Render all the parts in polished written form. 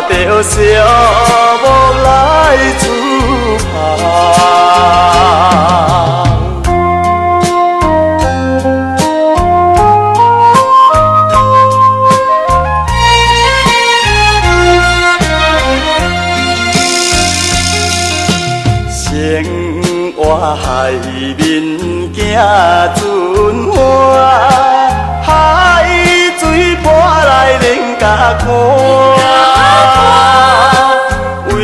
着小木来厝旁。生活海面行船花，海水波来冷甲看，为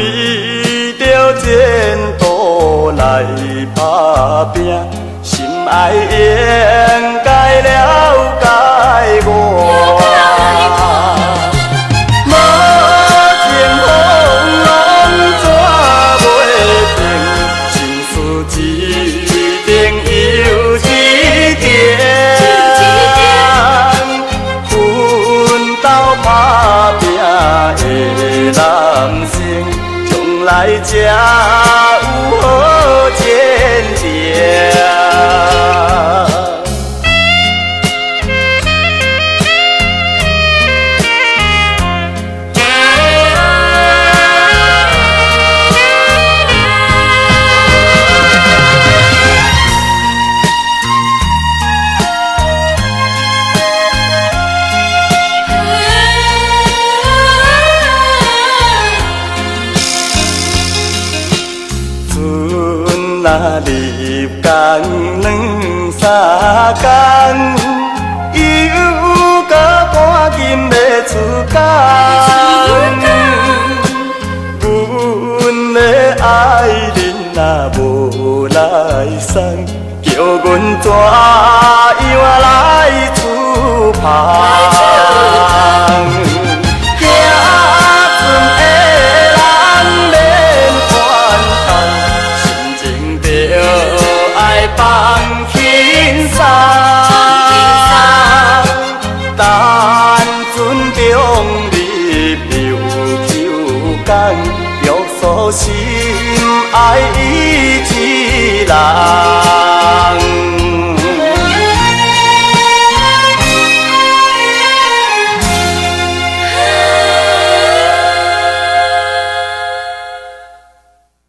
着前途来打拼，心爱应该了解我。人生将来才有好前程。若入工两三工，又搁赶紧要出工。阮的爱人若无来送，叫阮怎样来厝旁？放轻松，单纯中入又抽工，约束心爱伊一人。